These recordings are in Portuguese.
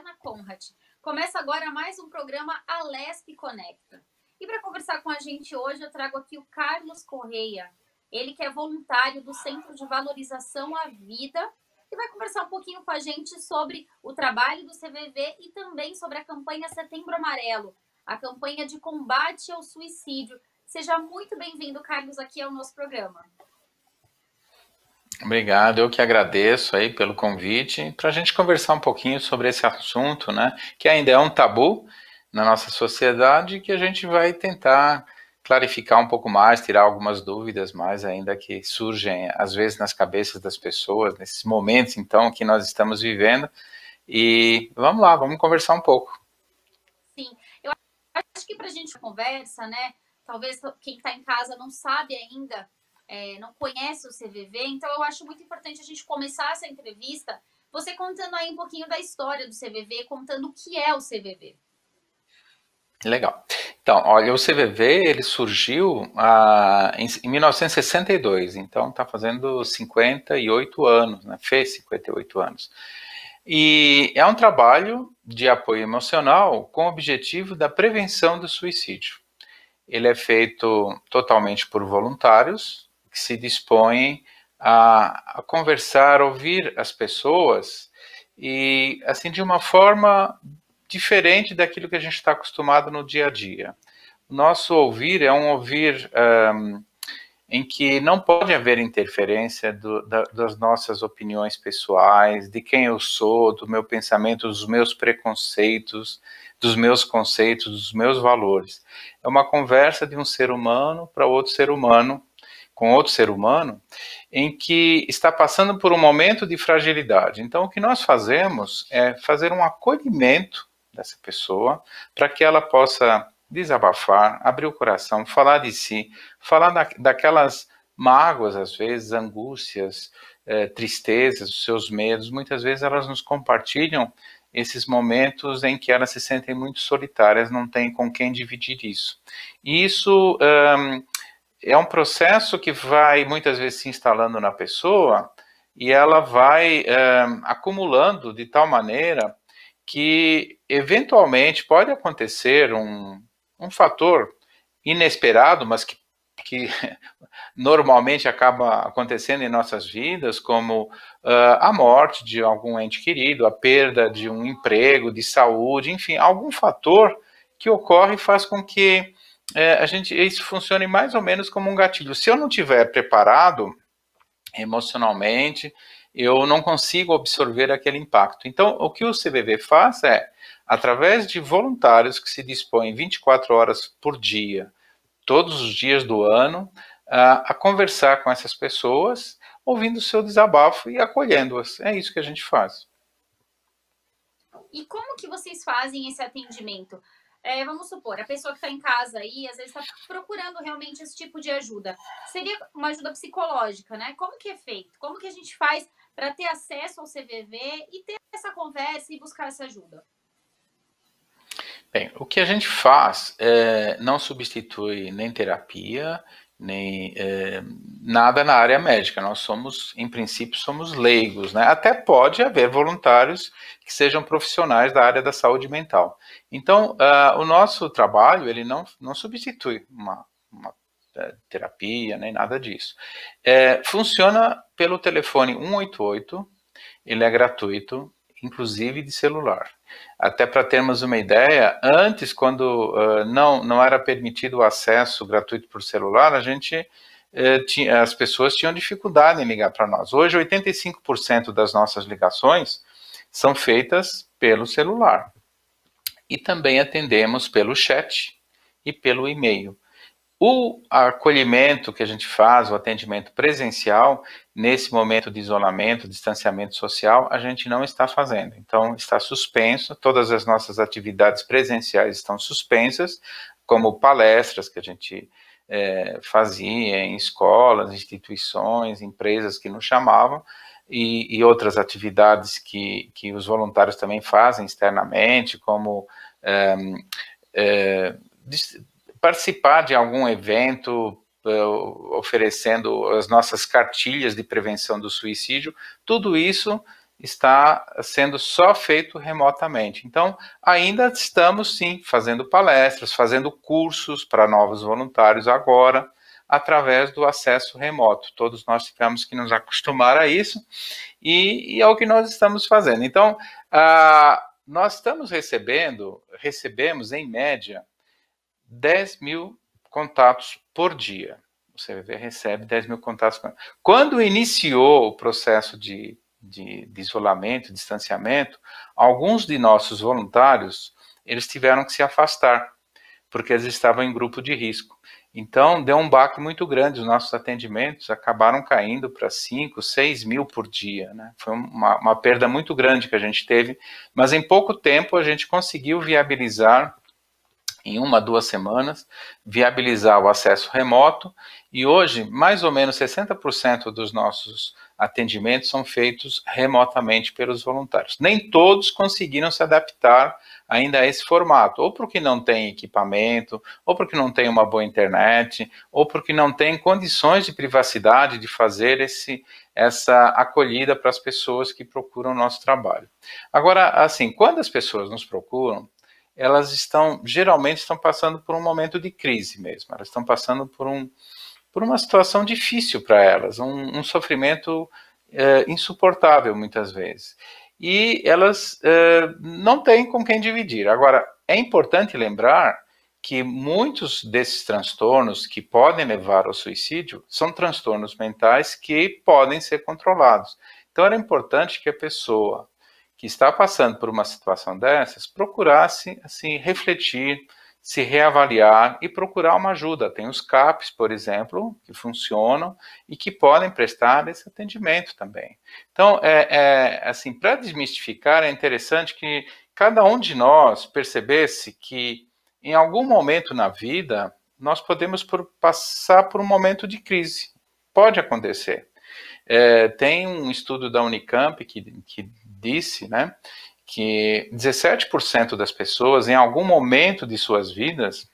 Helena Conrad. Começa agora mais um programa Alesp Conecta. E para conversar com a gente hoje, eu trago aqui o Carlos Correia. Ele que é voluntário do Centro de Valorização à Vida e vai conversar um pouquinho com a gente sobre o trabalho do CVV e também sobre a campanha Setembro Amarelo, a campanha de combate ao suicídio. Seja muito bem-vindo, Carlos, aqui ao nosso programa. Obrigado, eu que agradeço aí pelo convite, para a gente conversar um pouquinho sobre esse assunto, né, que ainda é um tabu na nossa sociedade, que a gente vai tentar clarificar um pouco mais, tirar algumas dúvidas mais ainda que surgem, às vezes, nas cabeças das pessoas, nesses momentos, então, que nós estamos vivendo, e vamos lá, vamos conversar um pouco. Sim, eu acho que para a gente conversa, né, talvez quem está em casa não sabe ainda, não conhece o CVV, então eu acho muito importante a gente começar essa entrevista, você contando aí um pouquinho da história do CVV, contando o que é o CVV. Legal. Então, olha, o CVV, ele surgiu em 1962, então está fazendo 58 anos, né? Fez 58 anos. E é um trabalho de apoio emocional com o objetivo da prevenção do suicídio. Ele é feito totalmente por voluntários que se dispõem a conversar, ouvir as pessoas e, assim, de uma forma diferente daquilo que a gente está acostumado no dia a dia. O nosso ouvir é um ouvir em que não pode haver interferência das nossas opiniões pessoais, de quem eu sou, do meu pensamento, dos meus preconceitos, dos meus conceitos, dos meus valores. É uma conversa de um ser humano para outro ser humano, com outro ser humano, em que está passando por um momento de fragilidade. Então, o que nós fazemos é fazer um acolhimento dessa pessoa para que ela possa desabafar, abrir o coração, falar de si, falar daquelas mágoas, às vezes, angústias, tristezas, os seus medos. Muitas vezes elas nos compartilham esses momentos em que elas se sentem muito solitárias, não têm com quem dividir isso. E isso é um processo que vai muitas vezes se instalando na pessoa e ela vai acumulando de tal maneira que eventualmente pode acontecer um fator inesperado, mas que normalmente acaba acontecendo em nossas vidas, como a morte de algum ente querido, a perda de um emprego, de saúde, enfim, algum fator que ocorre e faz com que isso funcione mais ou menos como um gatilho. Se eu não estiver preparado emocionalmente, eu não consigo absorver aquele impacto. Então, o que o CVV faz é, através de voluntários que se dispõem 24 horas por dia, todos os dias do ano, a conversar com essas pessoas, ouvindo o seu desabafo e acolhendo-as. É isso que a gente faz. E como que vocês fazem esse atendimento? Vamos supor, a pessoa que está em casa aí, às vezes está procurando realmente esse tipo de ajuda. Seria uma ajuda psicológica, né? Como que é feito? Como que a gente faz para ter acesso ao CVV e ter essa conversa e buscar essa ajuda? Bem, o que a gente faz não substitui nem terapia, nem nada na área médica. Nós somos, em princípio, somos leigos, né? Até pode haver voluntários que sejam profissionais da área da saúde mental. Então, o nosso trabalho, ele não substitui uma terapia, nem nada disso. Funciona pelo telefone 188, ele é gratuito, inclusive de celular. Até para termos uma ideia, antes, quando não era permitido o acesso gratuito por celular, as pessoas tinham dificuldade em ligar para nós. Hoje, 85% das nossas ligações são feitas pelo celular. E também atendemos pelo chat e pelo e-mail. O acolhimento que a gente faz, o atendimento presencial, nesse momento de isolamento, distanciamento social, a gente não está fazendo. Então, está suspenso, todas as nossas atividades presenciais estão suspensas, como palestras que a gente fazia em escolas, instituições, empresas que nos chamavam, e outras atividades que os voluntários também fazem externamente, como participar de algum evento oferecendo as nossas cartilhas de prevenção do suicídio. Tudo isso está sendo só feito remotamente. Então, ainda estamos, sim, fazendo palestras, fazendo cursos para novos voluntários agora, através do acesso remoto. Todos nós tivemos que nos acostumar a isso, e é o que nós estamos fazendo. Então, nós estamos recebemos, em média, 10 mil contatos por dia. O CVV recebe 10 mil contatos. Quando iniciou o processo de isolamento, distanciamento, alguns de nossos voluntários, eles tiveram que se afastar, porque eles estavam em grupo de risco. Então, deu um baque muito grande, os nossos atendimentos acabaram caindo para 5, 6 mil por dia, né? Foi uma perda muito grande que a gente teve, mas em pouco tempo a gente conseguiu viabilizar, em 1, 2 semanas, viabilizar o acesso remoto, e hoje, mais ou menos 60% dos nossos atendimentos são feitos remotamente pelos voluntários. Nem todos conseguiram se adaptar ainda a esse formato, ou porque não tem equipamento, ou porque não tem uma boa internet, ou porque não tem condições de privacidade de fazer essa acolhida para as pessoas que procuram o nosso trabalho. Agora, assim, quando as pessoas nos procuram, elas geralmente estão passando por um momento de crise mesmo, elas estão passando por uma situação difícil para elas, um sofrimento insuportável muitas vezes. E elas não têm com quem dividir. Agora, é importante lembrar que muitos desses transtornos que podem levar ao suicídio são transtornos mentais que podem ser controlados. Então, era importante que a pessoa que está passando por uma situação dessas procurasse, assim, refletir, se reavaliar e procurar uma ajuda. Tem os CAPs, por exemplo, que funcionam e que podem prestar esse atendimento também. Então, assim, para desmistificar, é interessante que cada um de nós percebesse que em algum momento na vida nós podemos passar por um momento de crise. Pode acontecer. Tem um estudo da Unicamp que disse, né, que 17% das pessoas, em algum momento de suas vidas,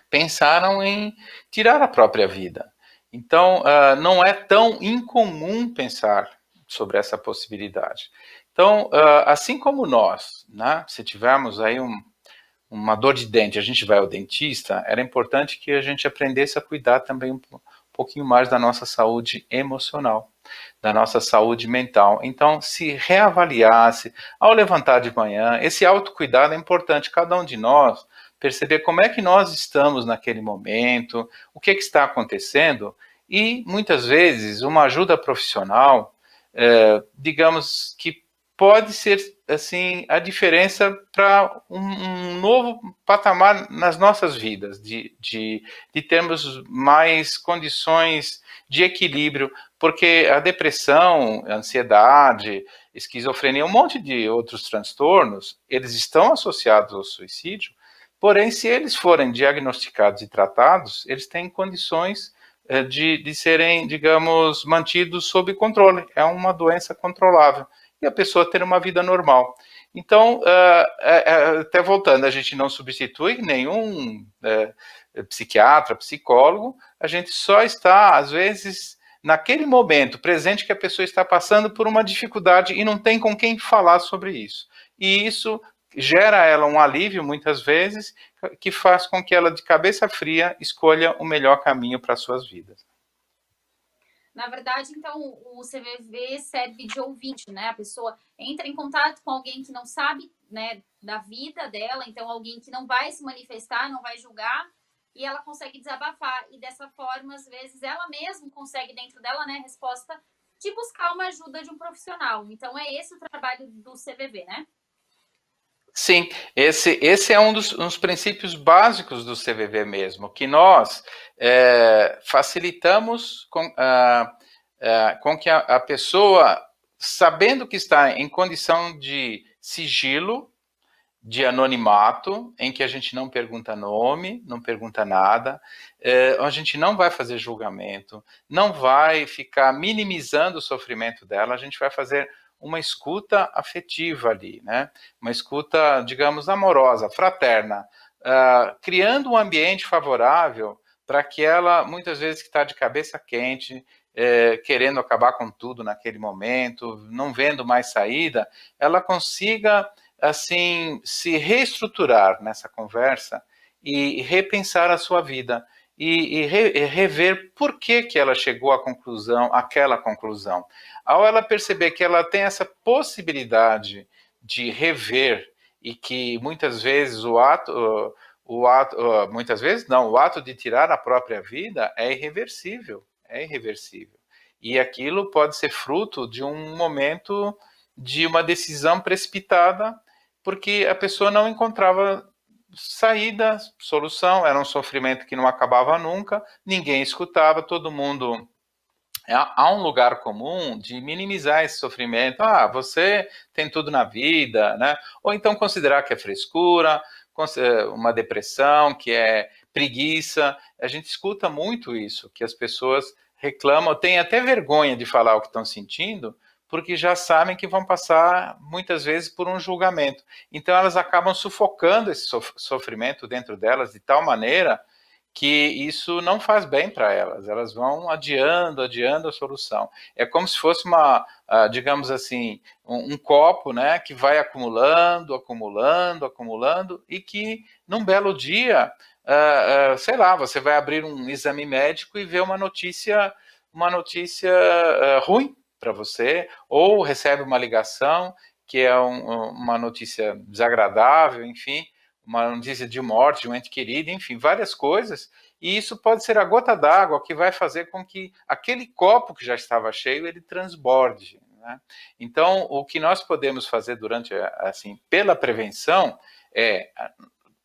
pensaram em tirar a própria vida. Então, não é tão incomum pensar sobre essa possibilidade. Então, assim como nós, né, se tivermos aí uma dor de dente, a gente vai ao dentista, era importante que a gente aprendesse a cuidar também um pouquinho mais da nossa saúde emocional, da nossa saúde mental. Então, se reavaliasse ao levantar de manhã, esse autocuidado é importante, cada um de nós perceber como é que nós estamos naquele momento, o que está acontecendo, e muitas vezes uma ajuda profissional, digamos que pode ser, assim, a diferença para um novo patamar nas nossas vidas, de termos mais condições de equilíbrio, porque a depressão, a ansiedade, esquizofrenia, um monte de outros transtornos, eles estão associados ao suicídio, porém, se eles forem diagnosticados e tratados, eles têm condições de serem, digamos, mantidos sob controle. É uma doença controlável. E a pessoa ter uma vida normal. Então, até voltando, a gente não substitui nenhum psiquiatra, psicólogo, a gente só está, às vezes, naquele momento presente que a pessoa está passando por uma dificuldade e não tem com quem falar sobre isso. E isso gera a ela um alívio, muitas vezes, que faz com que ela, de cabeça fria, escolha o melhor caminho para as suas vidas. Na verdade, então, o CVV serve de ouvinte, né? A pessoa entra em contato com alguém que não sabe, né, da vida dela, então alguém que não vai se manifestar, não vai julgar, e ela consegue desabafar. E dessa forma, às vezes, ela mesma consegue, dentro dela, né, a resposta de buscar uma ajuda de um profissional. Então, é esse o trabalho do CVV, né? Sim, esse é um dos princípios básicos do CVV mesmo, que nós facilitamos com que a pessoa, sabendo que está em condição de sigilo, de anonimato, em que a gente não pergunta nome, não pergunta nada, a gente não vai fazer julgamento, não vai ficar minimizando o sofrimento dela, a gente vai fazer uma escuta afetiva ali, né? Uma escuta, digamos, amorosa, fraterna, criando um ambiente favorável para que ela, muitas vezes que está de cabeça quente, querendo acabar com tudo naquele momento, não vendo mais saída, ela consiga, assim, se reestruturar nessa conversa e repensar a sua vida e rever por que ela chegou à conclusão, àquela conclusão. Ao ela perceber que ela tem essa possibilidade de rever e que muitas vezes o ato de tirar a própria vida é irreversível, E aquilo pode ser fruto de um momento de uma decisão precipitada, porque a pessoa não encontrava saída, solução, era um sofrimento que não acabava nunca, ninguém escutava, todo mundo... Há um lugar comum de minimizar esse sofrimento. Você tem tudo na vida, né? Ou então considerar que é frescura, uma depressão, que é preguiça. A gente escuta muito isso, que as pessoas reclamam, têm até vergonha de falar o que estão sentindo, porque já sabem que vão passar, muitas vezes, por um julgamento. Então, elas acabam sufocando esse sofrimento dentro delas de tal maneira que isso não faz bem para elas. Elas vão adiando a solução. É como se fosse digamos assim, um copo, né, que vai acumulando, e que, num belo dia, sei lá, você vai abrir um exame médico e ver uma notícia ruim para você, ou recebe uma ligação que é uma notícia desagradável, enfim, uma notícia de morte de um ente querido, enfim, várias coisas, e isso pode ser a gota d'água que vai fazer com que aquele copo que já estava cheio, ele transborde, né? Então, o que nós podemos fazer pela prevenção, é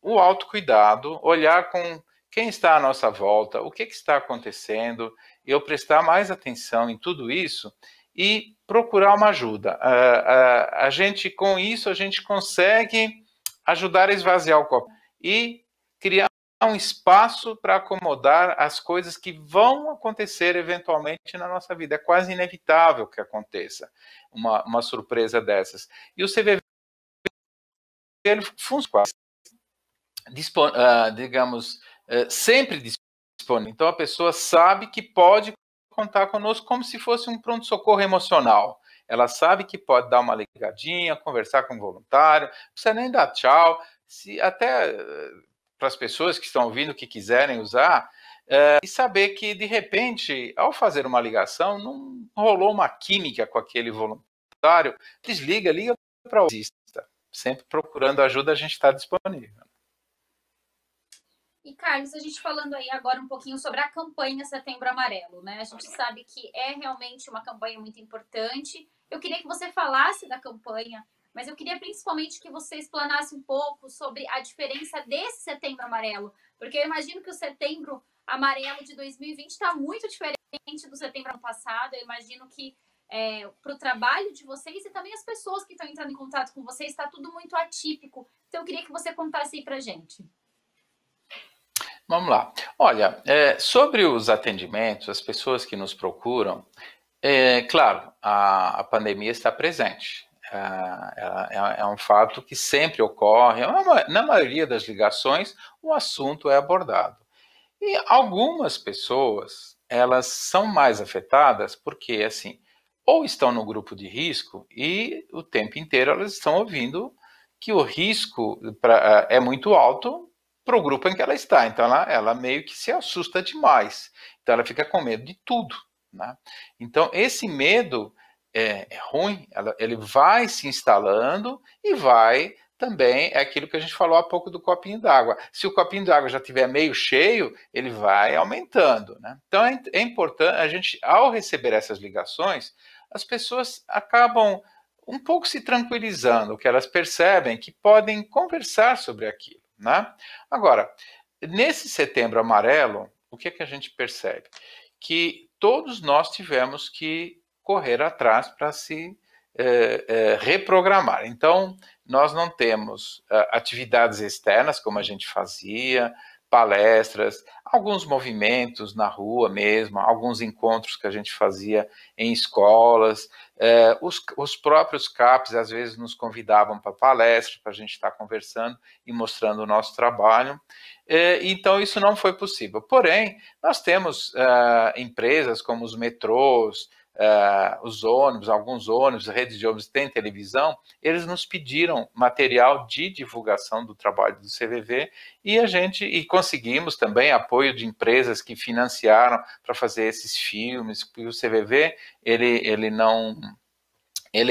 o autocuidado, olhar com quem está à nossa volta, o que está acontecendo, eu prestar mais atenção em tudo isso e procurar uma ajuda. Com isso, a gente consegue ajudar a esvaziar o copo e criar um espaço para acomodar as coisas que vão acontecer eventualmente na nossa vida. É quase inevitável que aconteça uma surpresa dessas. E o CVV, ele funciona, digamos, sempre disponível. Então, a pessoa sabe que pode contar conosco como se fosse um pronto-socorro emocional. Ela sabe que pode dar uma ligadinha, conversar com um voluntário, não precisa nem dar tchau, até para as pessoas que estão ouvindo, que quiserem usar, e saber que, de repente, ao fazer uma ligação, não rolou uma química com aquele voluntário, desliga, liga para o autista. Sempre procurando ajuda, a gente está disponível. E, Carlos, a gente falando aí agora um pouquinho sobre a campanha Setembro Amarelo, né? A gente sabe que é realmente uma campanha muito importante. Eu queria que você falasse da campanha, mas eu queria principalmente que você explanasse um pouco sobre a diferença desse Setembro Amarelo, porque eu imagino que o Setembro Amarelo de 2020 está muito diferente do Setembro ano passado. Eu imagino que para o trabalho de vocês e também as pessoas que estão entrando em contato com vocês, está tudo muito atípico. Então, eu queria que você contasse aí para a gente. Vamos lá. Olha, sobre os atendimentos, as pessoas que nos procuram, claro, a pandemia está presente. É um fato que sempre ocorre. Na maioria das ligações, o assunto é abordado. E algumas pessoas, elas são mais afetadas porque, assim, ou estão no grupo de risco e o tempo inteiro elas estão ouvindo que o risco é muito alto para o grupo em que ela está. Então, ela meio que se assusta demais. Então, ela fica com medo de tudo, né? Então, esse medo é ruim, ele vai se instalando e vai também, é aquilo que a gente falou há pouco do copinho d'água. Se o copinho d'água já estiver meio cheio, ele vai aumentando, né? Então, é importante, a gente, ao receber essas ligações, as pessoas acabam um pouco se tranquilizando, que elas percebem que podem conversar sobre aquilo, né? Agora, nesse Setembro Amarelo, o que a gente percebe? Que todos nós tivemos que correr atrás para se reprogramar. Então, nós não temos atividades externas, como a gente fazia, palestras, alguns movimentos na rua mesmo, alguns encontros que a gente fazia em escolas, os próprios CAPs às vezes nos convidavam para palestra, para a gente estar conversando e mostrando o nosso trabalho. Então isso não foi possível. Porém, nós temos empresas como os metrôs, os ônibus, alguns ônibus, redes de ônibus têm televisão, eles nos pediram material de divulgação do trabalho do CVV e conseguimos também apoio de empresas que financiaram para fazer esses filmes, porque o CVV ele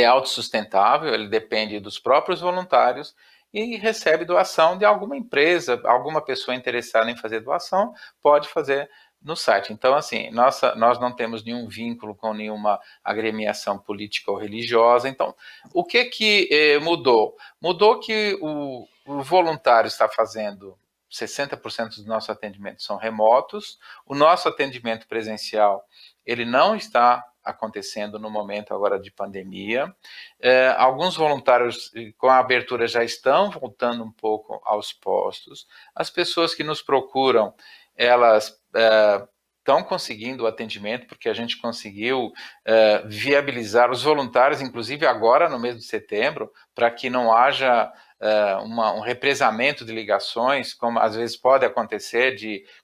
é autossustentável, ele depende dos próprios voluntários e recebe doação de alguma empresa, alguma pessoa interessada em fazer doação pode fazer no site. Então, assim, nós não temos nenhum vínculo com nenhuma agremiação política ou religiosa. Então, o que mudou? Mudou que o voluntário está fazendo 60% dos nossos atendimentos são remotos, o nosso atendimento presencial, ele não está acontecendo no momento agora de pandemia. Alguns voluntários com a abertura já estão voltando um pouco aos postos. As pessoas que nos procuram, elas estão conseguindo o atendimento, porque a gente conseguiu viabilizar os voluntários, inclusive agora no mês de setembro, para que não haja um represamento de ligações, como às vezes pode acontecer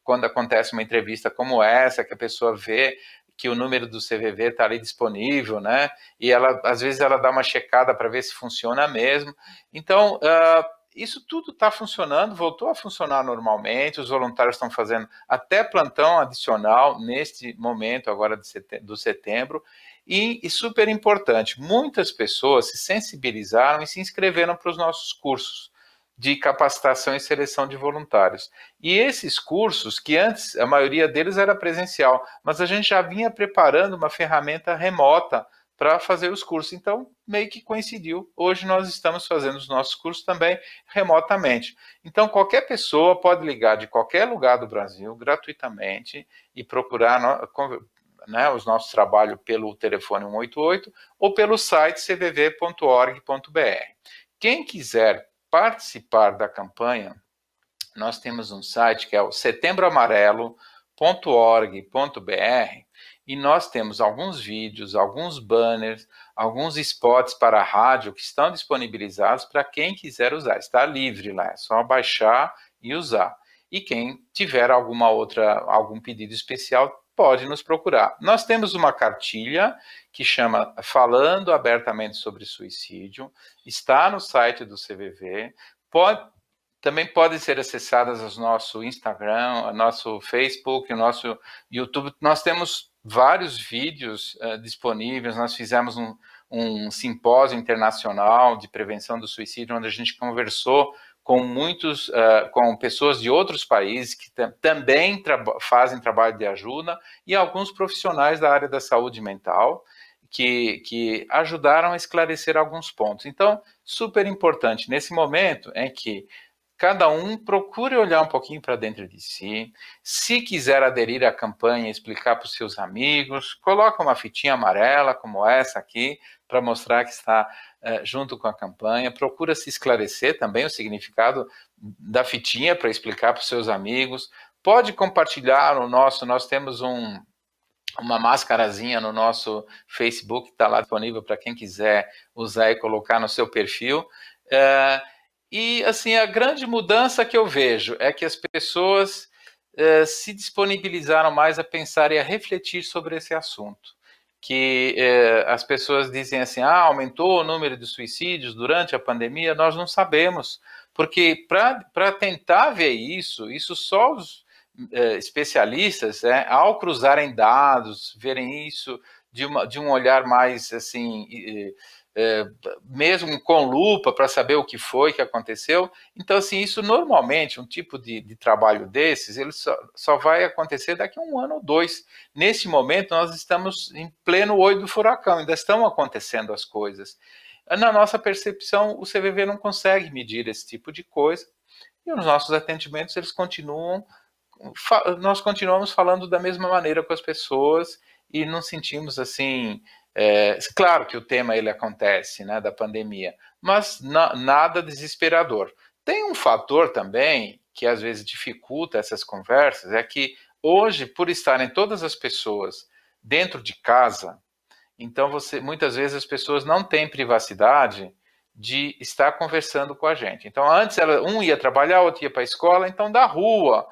quando acontece uma entrevista como essa, que a pessoa vê que o número do CVV está ali disponível, né? E às vezes ela dá uma checada para ver se funciona mesmo. Então, isso tudo está funcionando, voltou a funcionar normalmente, os voluntários estão fazendo até plantão adicional neste momento agora do setembro, e super importante, muitas pessoas se sensibilizaram e se inscreveram para os nossos cursos de capacitação e seleção de voluntários. E esses cursos, que antes a maioria deles era presencial, mas a gente já vinha preparando uma ferramenta remota para fazer os cursos. Então, meio que coincidiu. Hoje nós estamos fazendo os nossos cursos também remotamente. Então, qualquer pessoa pode ligar de qualquer lugar do Brasil, gratuitamente, e procurar os nossos trabalhos pelo telefone 188 ou pelo site cvv.org.br. Quem quiser participar da campanha, nós temos um site que é o setembroamarelo.org.br e nós temos alguns vídeos, alguns banners, alguns spots para a rádio que estão disponibilizados para quem quiser usar. Está livre lá, é só baixar e usar. E quem tiver algum pedido especial, pode nos procurar. Nós temos uma cartilha que chama Falando Abertamente sobre Suicídio, está no site do CVV, também podem ser acessadas ao nosso Instagram, ao nosso Facebook, ao nosso YouTube. Nós temos vários vídeos disponíveis, nós fizemos um simpósio internacional de prevenção do suicídio, onde a gente conversou com pessoas de outros países que também fazem trabalho de ajuda e alguns profissionais da área da saúde mental que ajudaram a esclarecer alguns pontos. Então, super importante nesse momento é que cada um procure olhar um pouquinho para dentro de si. Se quiser aderir à campanha, explicar para os seus amigos, coloca uma fitinha amarela como essa aqui para mostrar que está junto com a campanha. Procura se esclarecer também o significado da fitinha para explicar para os seus amigos. Pode compartilhar nós temos uma máscarazinha no nosso Facebook, que está lá disponível para quem quiser usar e colocar no seu perfil. E, assim, a grande mudança que eu vejo é que as pessoas se disponibilizaram mais a pensar e a refletir sobre esse assunto. Que as pessoas dizem assim, aumentou o número de suicídios durante a pandemia, nós não sabemos. Porque para tentar ver isso só os especialistas, ao cruzarem dados, verem isso de um olhar mais, assim, mesmo com lupa para saber o que foi que aconteceu. Então, assim, isso normalmente, um tipo de trabalho desses, ele só vai acontecer daqui a 1 ano ou 2. Nesse momento, nós estamos em pleno olho do furacão, ainda estão acontecendo as coisas. Na nossa percepção, o CVV não consegue medir esse tipo de coisa, e os nossos atendimentos, nós continuamos falando da mesma maneira com as pessoas e não sentimos assim. Claro que o tema ele acontece, né, da pandemia, mas nada desesperador. Tem um fator também que às vezes dificulta essas conversas, é que hoje, por estarem todas as pessoas dentro de casa, então muitas vezes as pessoas não têm privacidade de estar conversando com a gente. Então, antes um ia trabalhar, outro ia para a escola, então da rua,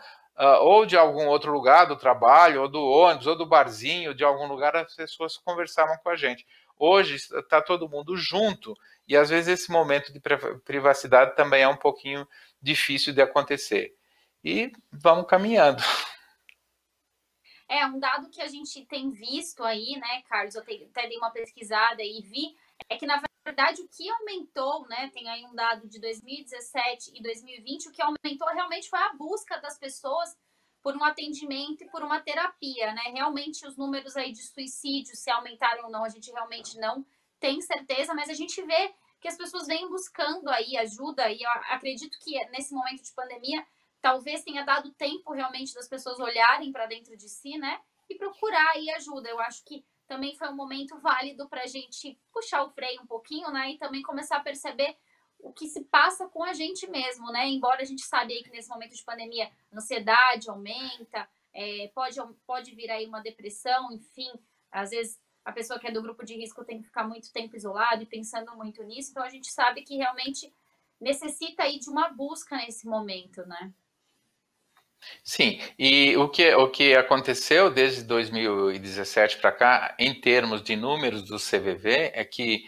ou de algum outro lugar do trabalho, ou do ônibus, ou do barzinho, de algum lugar, as pessoas conversavam com a gente. Hoje está todo mundo junto, e às vezes esse momento de privacidade também é um pouquinho difícil de acontecer. E vamos caminhando. É um dado que a gente tem visto aí, né, Carlos? Eu até dei uma pesquisada e vi, é que na verdade o que aumentou, né? Tem aí um dado de 2017 e 2020, o que aumentou realmente foi a busca das pessoas por um atendimento e por uma terapia, né? Realmente os números aí de suicídio, se aumentaram ou não, a gente realmente não tem certeza, mas a gente vê que as pessoas vêm buscando aí ajuda, e eu acredito que nesse momento de pandemia talvez tenha dado tempo realmente das pessoas olharem para dentro de si, né? E procurar aí ajuda. Eu acho que também foi um momento válido para a gente puxar o freio um pouquinho, né? E também começar a perceber o que se passa com a gente mesmo, né? Embora a gente saiba aí que nesse momento de pandemia a ansiedade aumenta, pode vir aí uma depressão, enfim, às vezes a pessoa que é do grupo de risco tem que ficar muito tempo isolado e pensando muito nisso, então a gente sabe que realmente necessita aí de uma busca nesse momento, né? Sim, e o que aconteceu desde 2017 para cá, em termos de números do CVV, é que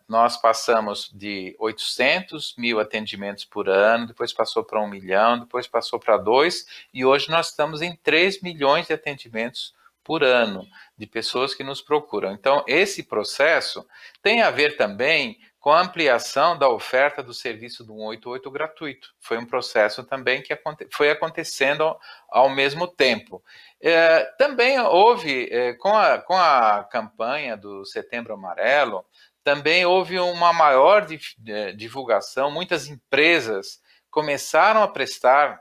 nós passamos de 800 mil atendimentos por ano, depois passou para 1 milhão, depois passou para 2, e hoje nós estamos em 3 milhões de atendimentos por ano, de pessoas que nos procuram. Então, esse processo tem a ver também com a ampliação da oferta do serviço do 188 gratuito. Foi um processo também que foi acontecendo ao mesmo tempo. Também houve, com a campanha do Setembro Amarelo, também houve uma maior divulgação, muitas empresas começaram a prestar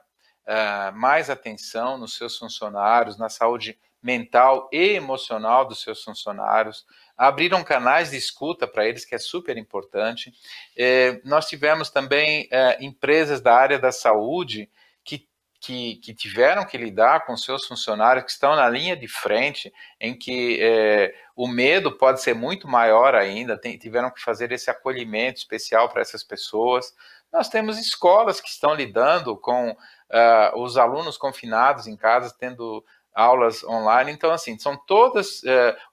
mais atenção nos seus funcionários, na saúde mental e emocional dos seus funcionários, abriram canais de escuta para eles, que é super importante. Nós tivemos também empresas da área da saúde que tiveram que lidar com seus funcionários, que estão na linha de frente, em que o medo pode ser muito maior ainda, tiveram que fazer esse acolhimento especial para essas pessoas. Nós temos escolas que estão lidando com os alunos confinados em casa, tendo aulas online. Então, assim, são todas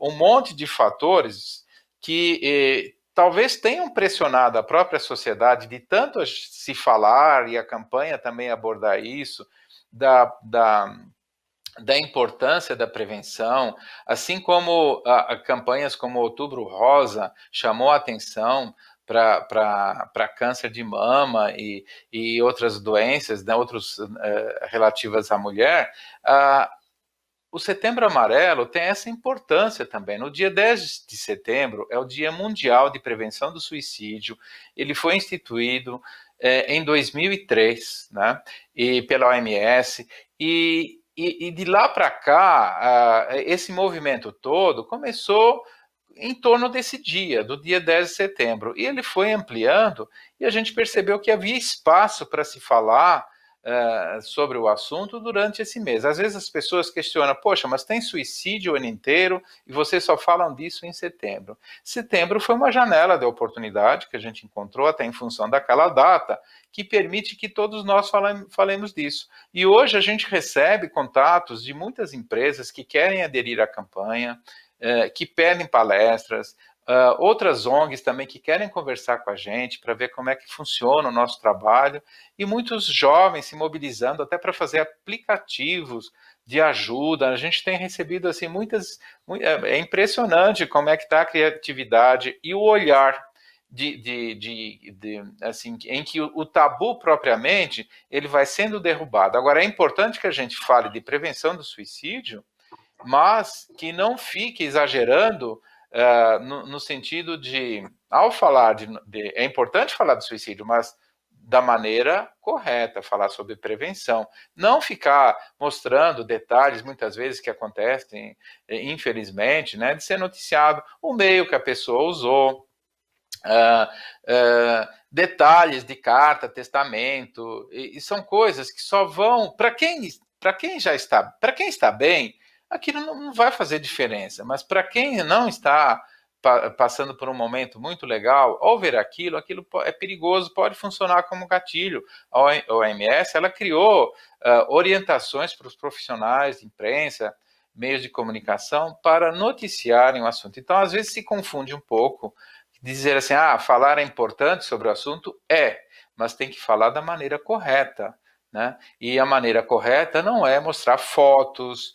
um monte de fatores que talvez tenham pressionado a própria sociedade de tanto se falar, e a campanha também abordar isso, da importância da prevenção, assim como campanhas como Outubro Rosa chamou a atenção para câncer de mama e outras doenças, né, outros relativas à mulher. O Setembro Amarelo tem essa importância também. No dia 10 de setembro é o Dia Mundial de Prevenção do Suicídio. Ele foi instituído em 2003, né, pela OMS, e de lá para cá, esse movimento todo começou em torno desse dia, do dia 10 de setembro. E ele foi ampliando, e a gente percebeu que havia espaço para se falar sobre o assunto durante esse mês. Às vezes as pessoas questionam, poxa, mas tem suicídio o ano inteiro e vocês só falam disso em setembro. Setembro foi uma janela de oportunidade que a gente encontrou, até em função daquela data, que permite que todos nós falemos disso. E hoje a gente recebe contatos de muitas empresas que querem aderir à campanha, que pedem palestras, outras ONGs também que querem conversar com a gente para ver como é que funciona o nosso trabalho, e muitos jovens se mobilizando até para fazer aplicativos de ajuda. A gente tem recebido assim é impressionante como é que está a criatividade e o olhar assim, em que o tabu propriamente ele vai sendo derrubado. Agora, é importante que a gente fale de prevenção do suicídio, mas que não fique exagerando no sentido de, ao falar é importante falar do suicídio, mas da maneira correta, falar sobre prevenção, não ficar mostrando detalhes, muitas vezes, que acontecem, infelizmente, né, de ser noticiado o meio que a pessoa usou, detalhes de carta, testamento, e são coisas que só vão, para quem está bem, aquilo não vai fazer diferença, mas para quem não está passando por um momento muito legal, ao ver aquilo é perigoso, pode funcionar como gatilho. A OMS, ela criou orientações para os profissionais de imprensa, meios de comunicação, para noticiarem o assunto. Então, às vezes, se confunde um pouco, dizer assim, falar é importante sobre o assunto, mas tem que falar da maneira correta, né? E a maneira correta não é mostrar fotos,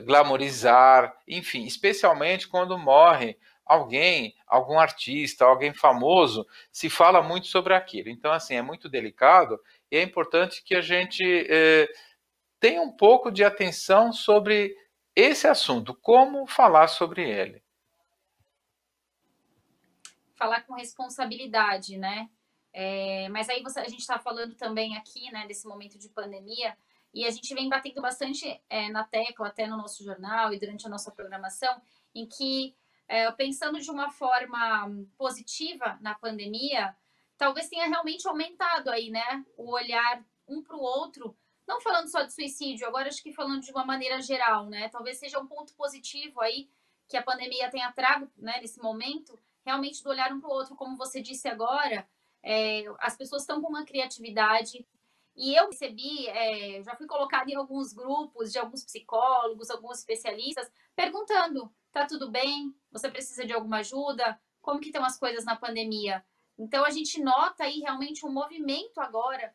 glamorizar, enfim, especialmente quando morre alguém, algum artista, alguém famoso, se fala muito sobre aquilo. Então, assim, é muito delicado e é importante que a gente tenha um pouco de atenção sobre esse assunto, como falar sobre ele. Falar com responsabilidade, né? Mas aí a gente está falando também aqui, né, desse momento de pandemia, e a gente vem batendo bastante na tecla, até no nosso jornal e durante a nossa programação, em que, pensando de uma forma positiva na pandemia, talvez tenha realmente aumentado aí, né, o olhar um para o outro, não falando só de suicídio, agora acho que falando de uma maneira geral, né? Talvez seja um ponto positivo aí que a pandemia tenha trago, né, nesse momento, realmente do olhar um para o outro, como você disse agora, as pessoas estão com uma criatividade. E eu percebi, já fui colocada em alguns grupos de alguns psicólogos, alguns especialistas, perguntando: tá tudo bem? Você precisa de alguma ajuda? Como que estão as coisas na pandemia? Então a gente nota aí realmente um movimento agora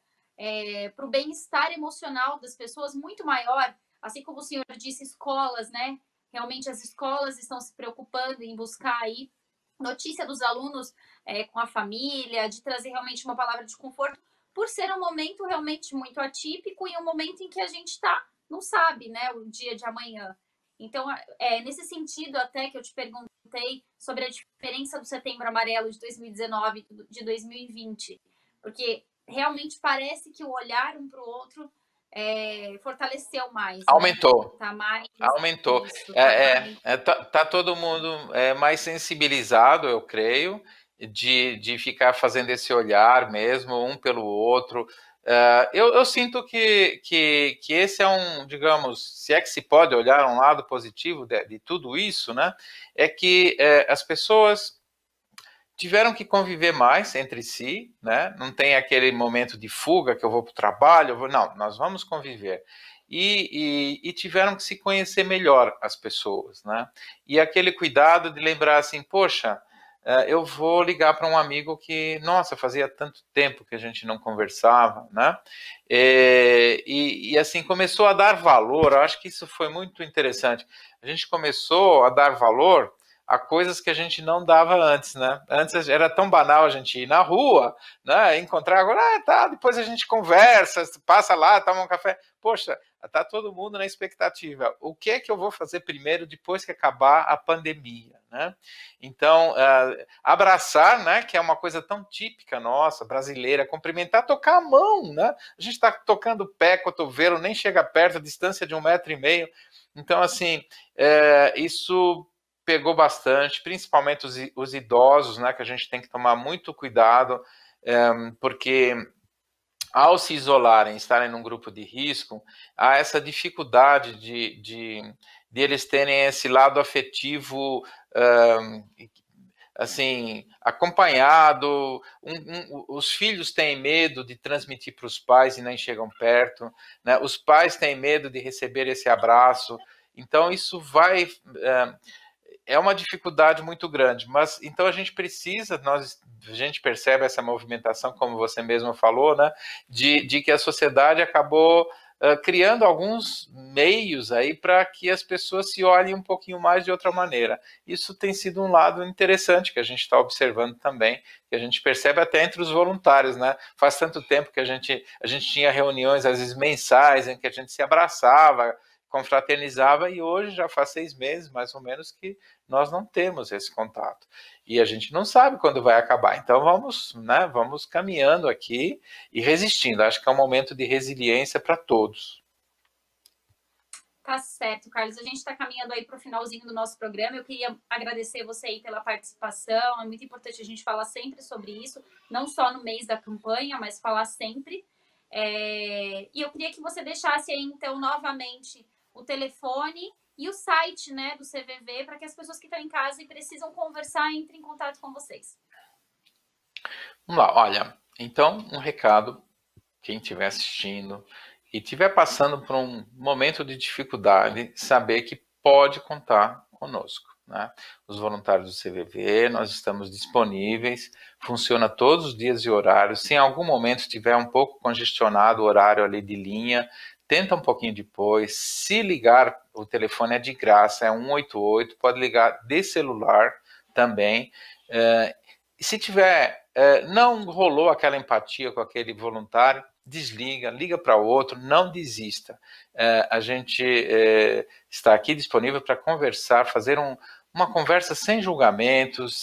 para o bem-estar emocional das pessoas muito maior, assim como o senhor disse, escolas, né? Realmente as escolas estão se preocupando em buscar aí notícia dos alunos com a família, de trazer realmente uma palavra de conforto, por ser um momento realmente muito atípico e um momento em que a gente não sabe, né, o dia de amanhã. Então, nesse sentido, até que eu te perguntei sobre a diferença do Setembro Amarelo de 2019 e de 2020, porque realmente parece que o olhar um para o outro fortaleceu mais, Aumentou. Né? Tá mais. Aumentou. Isso, Tá todo mundo mais sensibilizado, eu creio, de ficar fazendo esse olhar mesmo, um pelo outro. Eu sinto que esse é digamos, se é que se pode olhar um lado positivo de tudo isso, né? É que as pessoas tiveram que conviver mais entre si, né? Não tem aquele momento de fuga que eu vou para o trabalho, não, nós vamos conviver. E tiveram que se conhecer melhor as pessoas, né? E aquele cuidado de lembrar assim, poxa, eu vou ligar para um amigo que, nossa, fazia tanto tempo que a gente não conversava, né? E assim, começou a dar valor, eu acho que isso foi muito interessante. A gente começou a dar valor a coisas que a gente não dava antes, né? Antes era tão banal a gente ir na rua, né? Encontrar agora, tá, depois a gente conversa, passa lá, toma um café. Poxa, tá todo mundo na expectativa. O que é que eu vou fazer primeiro depois que acabar a pandemia, né? Então, abraçar, né? Que é uma coisa tão típica nossa, brasileira, cumprimentar, tocar a mão, né? A gente está tocando o pé, cotovelo, nem chega perto, a distância de 1,5 m. Então, assim, isso pegou bastante, principalmente os idosos, né, que a gente tem que tomar muito cuidado, porque ao se isolarem, estarem num grupo de risco, há essa dificuldade de eles terem esse lado afetivo, assim, acompanhado. Os filhos têm medo de transmitir para os pais e nem chegam perto, né? Os pais têm medo de receber esse abraço. Então, isso vai... é uma dificuldade muito grande, mas então a gente precisa, a gente percebe essa movimentação, como você mesmo falou, né, de que a sociedade acabou criando alguns meios aí para que as pessoas se olhem um pouquinho mais de outra maneira. Isso tem sido um lado interessante que a gente está observando também, que a gente percebe até entre os voluntários, né? Faz tanto tempo que a gente tinha reuniões, às vezes mensais, em que a gente se abraçava, confraternizava, e hoje já faz 6 meses, mais ou menos, que nós não temos esse contato. E a gente não sabe quando vai acabar. Então vamos caminhando aqui e resistindo. Acho que é um momento de resiliência para todos. Tá certo, Carlos. A gente está caminhando aí para o finalzinho do nosso programa. Eu queria agradecer você aí pela participação. É muito importante a gente falar sempre sobre isso, não só no mês da campanha, mas falar sempre. E eu queria que você deixasse aí, então, novamente o telefone e o site, né, do CVV, para que as pessoas que estão em casa e precisam conversar entrem em contato com vocês. Vamos lá, olha, então um recado, quem estiver assistindo e estiver passando por um momento de dificuldade, saber que pode contar conosco, né? Os voluntários do CVV, nós estamos disponíveis, funciona todos os dias e horários. Se em algum momento estiver um pouco congestionado o horário ali de linha, tenta um pouquinho depois. Se ligar, o telefone é de graça, é 188, pode ligar de celular também. Se tiver, não rolou aquela empatia com aquele voluntário, desliga, liga para outro, não desista. A gente está aqui disponível para conversar, fazer uma conversa sem julgamentos,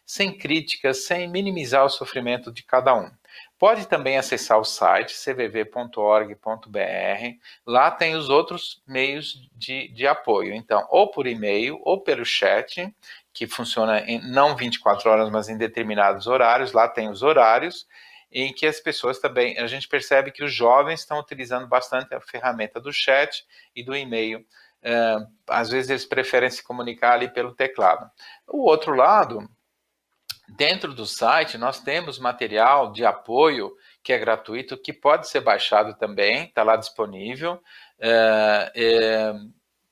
sem críticas, sem minimizar o sofrimento de cada um. Pode também acessar o site cvv.org.br, lá tem os outros meios de apoio, então, ou por e-mail, ou pelo chat, que funciona não 24 horas, mas em determinados horários, lá tem os horários, em que as pessoas também, a gente percebe que os jovens estão utilizando bastante a ferramenta do chat e do e-mail. Às vezes eles preferem se comunicar ali pelo teclado. O outro lado, dentro do site, nós temos material de apoio que é gratuito, que pode ser baixado também, está lá disponível.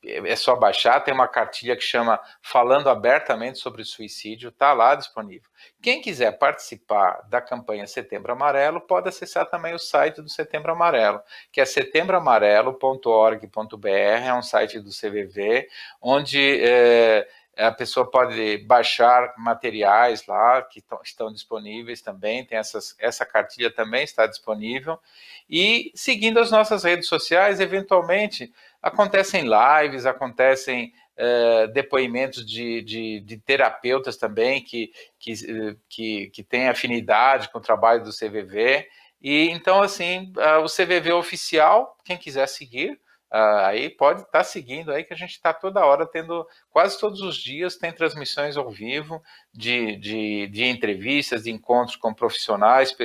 É só baixar, tem uma cartilha que chama Falando Abertamente sobre Suicídio, está lá disponível. Quem quiser participar da campanha Setembro Amarelo, pode acessar também o site do Setembro Amarelo, que é setembroamarelo.org.br, é um site do CVV, onde a pessoa pode baixar materiais lá que estão disponíveis também, tem essa cartilha também está disponível, e seguindo as nossas redes sociais, eventualmente acontecem lives, acontecem depoimentos de terapeutas também que têm afinidade com o trabalho do CVV. E então, assim, o CVV oficial, quem quiser seguir, aí pode estar seguindo aí, que a gente está toda hora tendo, quase todos os dias, tem transmissões ao vivo de entrevistas, de encontros com profissionais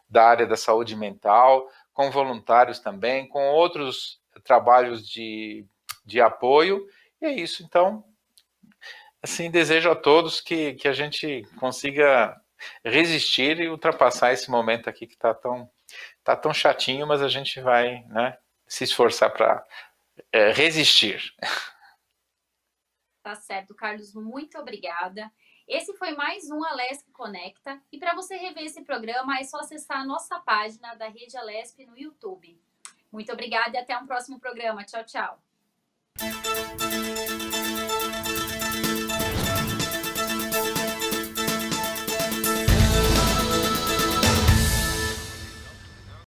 da área da saúde mental, com voluntários também, com outros trabalhos de apoio, e é isso. Então, assim, desejo a todos que a gente consiga resistir e ultrapassar esse momento aqui que está tão chatinho, mas a gente vai, né, se esforçar para resistir. Tá certo, Carlos, muito obrigada. Esse foi mais um Alesp Conecta, e para você rever esse programa é só acessar a nossa página da Rede Alesp no YouTube. Muito obrigada e até um próximo programa. Tchau, tchau.